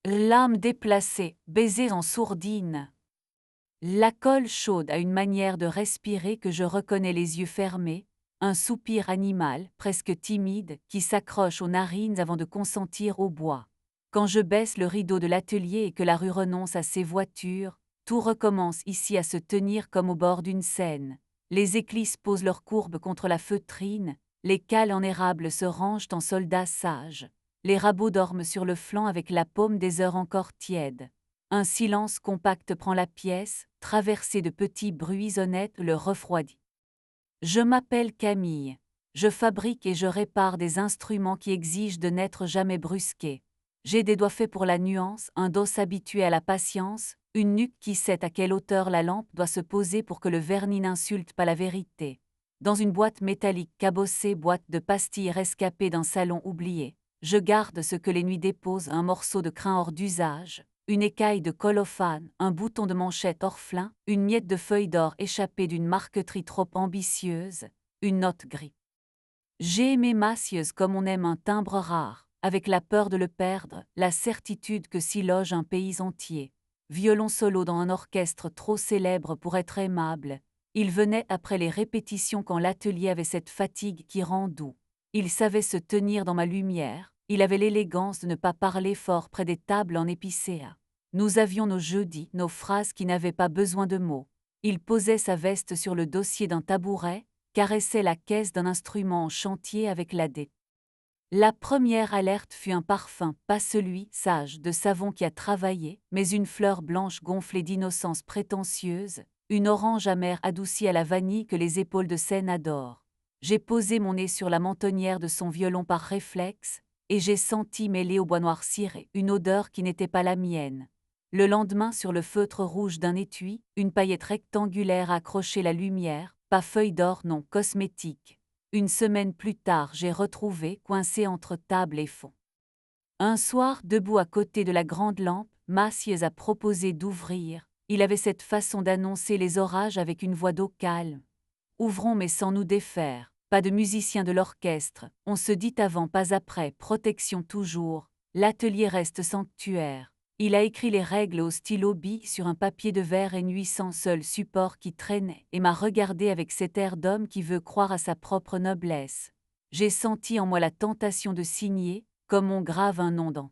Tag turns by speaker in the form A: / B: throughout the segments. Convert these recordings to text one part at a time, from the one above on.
A: L'âme déplacée, baiser en sourdine. La colle chaude a une manière de respirer que je reconnais les yeux fermés, un soupir animal, presque timide, qui s'accroche aux narines avant de consentir au bois. Quand je baisse le rideau de l'atelier et que la rue renonce à ses voitures, tout recommence ici à se tenir comme au bord d'une Seine. Les éclisses posent leurs courbes contre la feutrine, les cales en érable se rangent en soldats sages. Les rabots dorment sur le flanc avec la paume des heures encore tièdes. Un silence compact prend la pièce, traversé de petits bruits honnêtes le refroidit. Je m'appelle Camille. Je fabrique et je répare des instruments qui exigent de n'être jamais brusqués. J'ai des doigts faits pour la nuance, un dos habitué à la patience, une nuque qui sait à quelle hauteur la lampe doit se poser pour que le vernis n'insulte pas la vérité. Dans une boîte métallique cabossée, boîte de pastilles rescapée d'un salon oublié, je garde ce que les nuits déposent, un morceau de crin hors d'usage, une écaille de colophane, un bouton de manchette orphelin, une miette de feuille d'or échappée d'une marqueterie trop ambitieuse, une note gris. J'ai aimé Mathieuse comme on aime un timbre rare, avec la peur de le perdre, la certitude que s'y loge un pays entier. Violon solo dans un orchestre trop célèbre pour être aimable. Il venait après les répétitions quand l'atelier avait cette fatigue qui rend doux. Il savait se tenir dans ma lumière, il avait l'élégance de ne pas parler fort près des tables en épicéa. Nous avions nos jeudis, nos phrases qui n'avaient pas besoin de mots. Il posait sa veste sur le dossier d'un tabouret, caressait la caisse d'un instrument en chantier avec la dé. La première alerte fut un parfum, pas celui, sage, de savon qui a travaillé, mais une fleur blanche gonflée d'innocence prétentieuse, une orange amère adoucie à la vanille que les épaules de Seine adorent. J'ai posé mon nez sur la mentonnière de son violon par réflexe, et j'ai senti mêlée au bois noir ciré une odeur qui n'était pas la mienne. Le lendemain, sur le feutre rouge d'un étui, une paillette rectangulaire accrochait la lumière, pas feuille d'or, non, cosmétique. Une semaine plus tard, j'ai retrouvé, coincé entre table et fond. Un soir, debout à côté de la grande lampe, Mathieuse a proposé d'ouvrir. Il avait cette façon d'annoncer les orages avec une voix d'eau calme. Ouvrons mais sans nous défaire. Pas de musicien de l'orchestre. On se dit avant, pas après. Protection toujours. L'atelier reste sanctuaire. Il a écrit les règles au stylo bille sur un papier de verre et sans seul support qui traînait, et m'a regardé avec cet air d'homme qui veut croire à sa propre noblesse. J'ai senti en moi la tentation de signer, comme on grave un nom dans.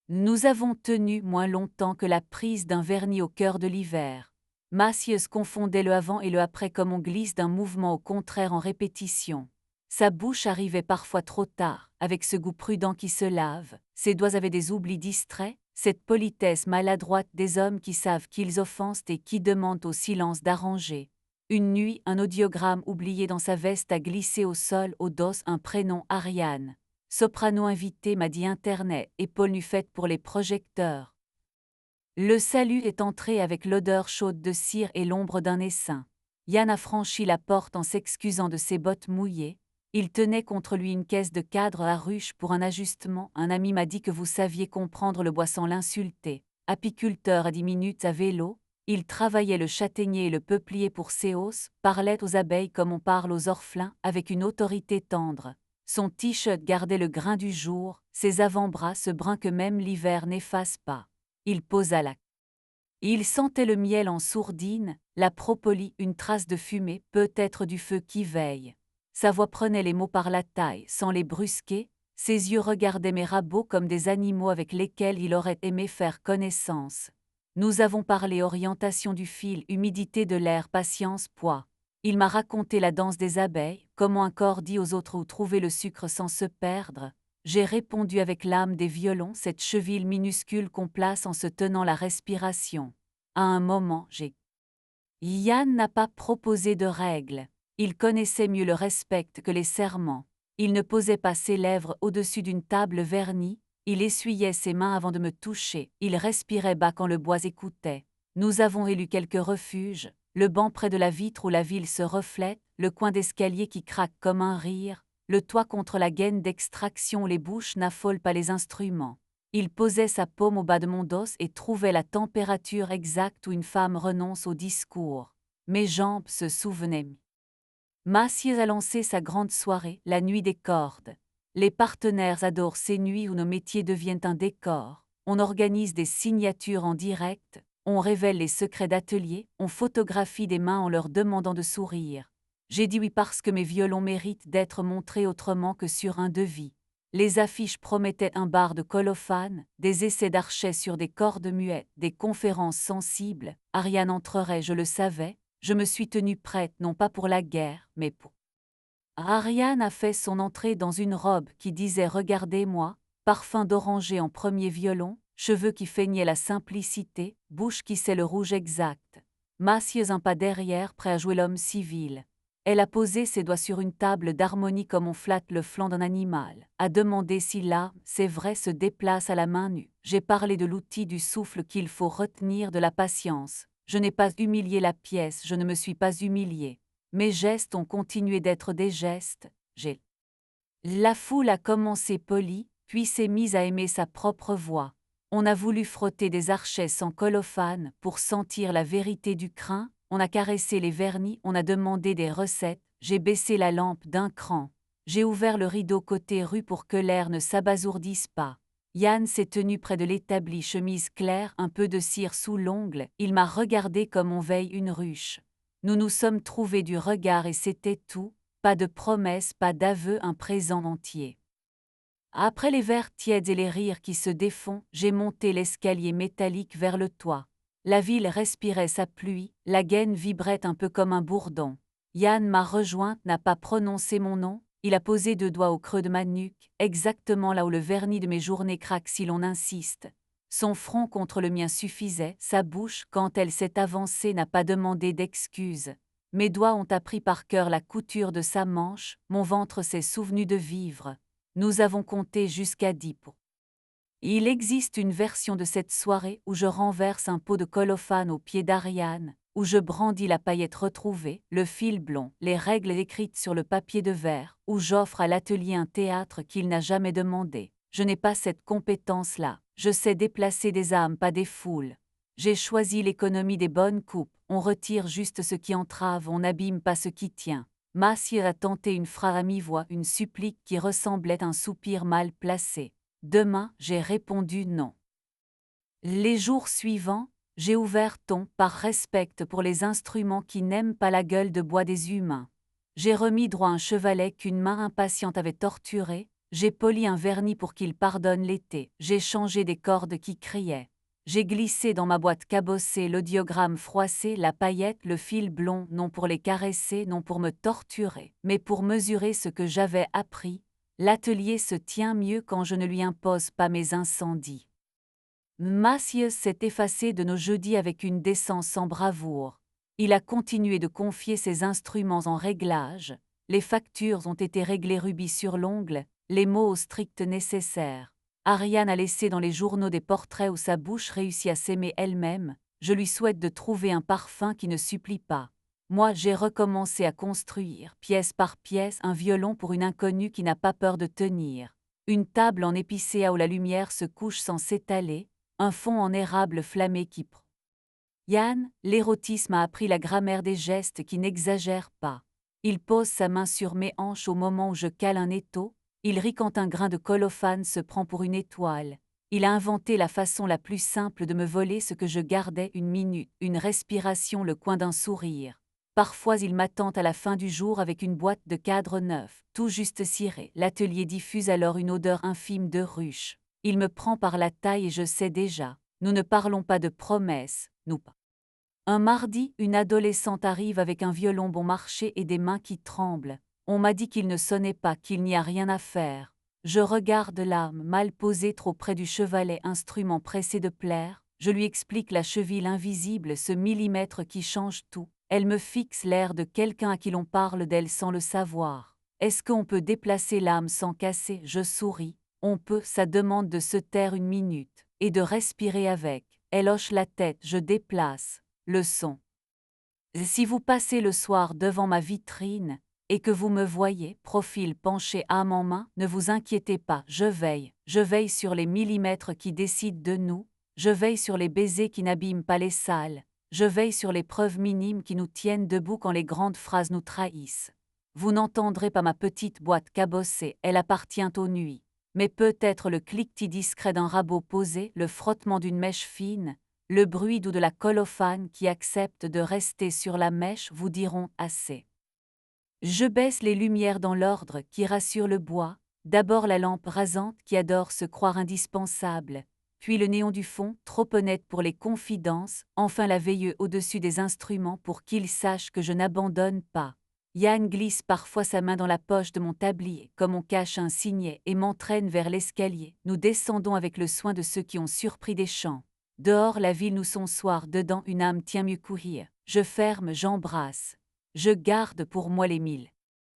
A: Nous avons tenu moins longtemps que la prise d'un vernis au cœur de l'hiver. Mathieuse confondait le avant et le après comme on glisse d'un mouvement au contraire en répétition. Sa bouche arrivait parfois trop tard, avec ce goût prudent qui se lave, ses doigts avaient des oublis distraits, cette politesse maladroite des hommes qui savent qu'ils offensent et qui demandent au silence d'arranger. Une nuit, un audiogramme oublié dans sa veste a glissé au sol au dos un prénom Ariane. Soprano invité m'a dit Internet, épaule nue faite pour les projecteurs. Le salut est entré avec l'odeur chaude de cire et l'ombre d'un essaim. Yann a franchi la porte en s'excusant de ses bottes mouillées. Il tenait contre lui une caisse de cadre à ruche pour un ajustement. Un ami m'a dit que vous saviez comprendre le bois sans l'insulter. Apiculteur à 10 minutes à vélo, il travaillait le châtaignier et le peuplier pour Séos, parlait aux abeilles comme on parle aux orphelins, avec une autorité tendre. Son t-shirt gardait le grain du jour, ses avant-bras ce brun que même l'hiver n'efface pas. Il posa la. Il sentait le miel en sourdine, la propolis, une trace de fumée, peut-être du feu qui veille. Sa voix prenait les mots par la taille, sans les brusquer, ses yeux regardaient mes rabots comme des animaux avec lesquels il aurait aimé faire connaissance. Nous avons parlé orientation du fil, humidité de l'air, patience, poids. Il m'a raconté la danse des abeilles, comment un corps dit aux autres où trouver le sucre sans se perdre. J'ai répondu avec l'âme des violons, cette cheville minuscule qu'on place en se tenant la respiration. À un moment, j'ai. Yann n'a pas proposé de règles. Il connaissait mieux le respect que les serments. Il ne posait pas ses lèvres au-dessus d'une table vernie, il essuyait ses mains avant de me toucher, il respirait bas quand le bois écoutait. Nous avons élu quelques refuges, le banc près de la vitre où la ville se reflète, le coin d'escalier qui craque comme un rire, le toit contre la gaine d'extraction où les bouches n'affolent pas les instruments. Il posait sa paume au bas de mon dos et trouvait la température exacte où une femme renonce au discours. Mes jambes se souvenaient. Mathieuse a lancé sa grande soirée, la nuit des cordes. Les partenaires adorent ces nuits où nos métiers deviennent un décor. on organise des signatures en direct, on révèle les secrets d'atelier, on photographie des mains en leur demandant de sourire. J'ai dit oui parce que mes violons méritent d'être montrés autrement que sur un devis. Les affiches promettaient un bar de colophane, des essais d'archet sur des cordes muettes, des conférences sensibles. Ariane entrerait, je le savais, je me suis tenue prête non pas pour la guerre, mais pour... Ariane a fait son entrée dans une robe qui disait « Regardez-moi », parfum d'oranger en premier violon, cheveux qui feignaient la simplicité, bouche qui sait le rouge exact. Massieuse un pas derrière, prêt à jouer l'homme civil. Elle a posé ses doigts sur une table d'harmonie comme on flatte le flanc d'un animal, a demandé si l'âme, c'est vrai, se déplace à la main nue. J'ai parlé de l'outil du souffle qu'il faut retenir, de la patience. Je n'ai pas humilié la pièce, je ne me suis pas humiliée. Mes gestes ont continué d'être des gestes, La foule a commencé polie, puis s'est mise à aimer sa propre voix. On a voulu frotter des archets sans colophane pour sentir la vérité du crin, on a caressé les vernis, on a demandé des recettes, j'ai baissé la lampe d'un cran. J'ai ouvert le rideau côté rue pour que l'air ne s'abasourdisse pas. Yann s'est tenu près de l'établi, chemise claire, un peu de cire sous l'ongle, il m'a regardé comme on veille une ruche. Nous nous sommes trouvés du regard et c'était tout, pas de promesses, pas d'aveux, un présent entier. Après les verres tièdes et les rires qui se défont, j'ai monté l'escalier métallique vers le toit. La ville respirait sa pluie, la gaine vibrait un peu comme un bourdon. Yann m'a rejointe, n'a pas prononcé mon nom, il a posé 2 doigts au creux de ma nuque, exactement là où le vernis de mes journées craque si l'on insiste. Son front contre le mien suffisait, sa bouche, quand elle s'est avancée, n'a pas demandé d'excuses. Mes doigts ont appris par cœur la couture de sa manche, mon ventre s'est souvenu de vivre. Nous avons compté jusqu'à 10 pots. Il existe une version de cette soirée où je renverse un pot de colophane au pied d'Ariane, où je brandis la paillette retrouvée, le fil blond, les règles écrites sur le papier de verre, où j'offre à l'atelier un théâtre qu'il n'a jamais demandé. Je n'ai pas cette compétence-là, je sais déplacer des âmes, pas des foules. J'ai choisi l'économie des bonnes coupes, on retire juste ce qui entrave, on n'abîme pas ce qui tient. Massier a tenté une phrase à mi-voix, une supplique qui ressemblait à un soupir mal placé. Demain, j'ai répondu non. Les jours suivants, j'ai ouvert ton par respect pour les instruments qui n'aiment pas la gueule de bois des humains. J'ai remis droit un chevalet qu'une main impatiente avait torturé, j'ai poli un vernis pour qu'il pardonne l'été, j'ai changé des cordes qui criaient. J'ai glissé dans ma boîte cabossée l'audiogramme froissé, la paillette, le fil blond, non pour les caresser, non pour me torturer, mais pour mesurer ce que j'avais appris. L'atelier se tient mieux quand je ne lui impose pas mes incendies. Massieu s'est effacé de nos jeudis avec une décence sans bravoure. Il a continué de confier ses instruments en réglage. Les factures ont été réglées rubis sur l'ongle, les mots au strict nécessaire. Ariane a laissé dans les journaux des portraits où sa bouche réussit à s'aimer elle-même. Je lui souhaite de trouver un parfum qui ne supplie pas. Moi, j'ai recommencé à construire, pièce par pièce, un violon pour une inconnue qui n'a pas peur de tenir. Une table en épicéa où la lumière se couche sans s'étaler, un fond en érable flammé qui prend. Yann, l'érotisme a appris la grammaire des gestes qui n'exagèrent pas. Il pose sa main sur mes hanches au moment où je cale un étau, il rit quand un grain de colophane se prend pour une étoile. Il a inventé la façon la plus simple de me voler ce que je gardais, une minute, une respiration, le coin d'un sourire. Parfois il m'attend à la fin du jour avec une boîte de cadres neufs, tout juste cirée. L'atelier diffuse alors une odeur infime de ruche. Il me prend par la taille et je sais déjà, nous ne parlons pas de promesses, nous pas. Un mardi, une adolescente arrive avec un violon bon marché et des mains qui tremblent. On m'a dit qu'il ne sonnait pas, qu'il n'y a rien à faire. Je regarde l'âme mal posée trop près du chevalet, instrument pressé de plaire. Je lui explique la cheville invisible, ce millimètre qui change tout. Elle me fixe l'air de quelqu'un à qui l'on parle d'elle sans le savoir. Est-ce qu'on peut déplacer l'âme sans casser? Je souris. On peut, ça demande de se taire une minute, et de respirer avec. Elle hoche la tête, je déplace le son. Si vous passez le soir devant ma vitrine, et que vous me voyez, profil penché âme en main, ne vous inquiétez pas, je veille sur les millimètres qui décident de nous, je veille sur les baisers qui n'abîment pas les salles, je veille sur les preuves minimes qui nous tiennent debout quand les grandes phrases nous trahissent. Vous n'entendrez pas ma petite boîte cabossée, elle appartient aux nuits. Mais peut-être le cliquetis discret d'un rabot posé, le frottement d'une mèche fine, le bruit doux de la colophane qui accepte de rester sur la mèche vous diront assez. Je baisse les lumières dans l'ordre qui rassure le bois, d'abord la lampe rasante qui adore se croire indispensable, puis le néon du fond, trop honnête pour les confidences, enfin la veilleuse au-dessus des instruments pour qu'il sache que je n'abandonne pas. Yann glisse parfois sa main dans la poche de mon tablier, comme on cache un signet, et m'entraîne vers l'escalier. Nous descendons avec le soin de ceux qui ont surpris des chants. Dehors la ville nous son soir, dedans une âme tient mieux courir. Je ferme, j'embrasse. Je garde pour moi les mille.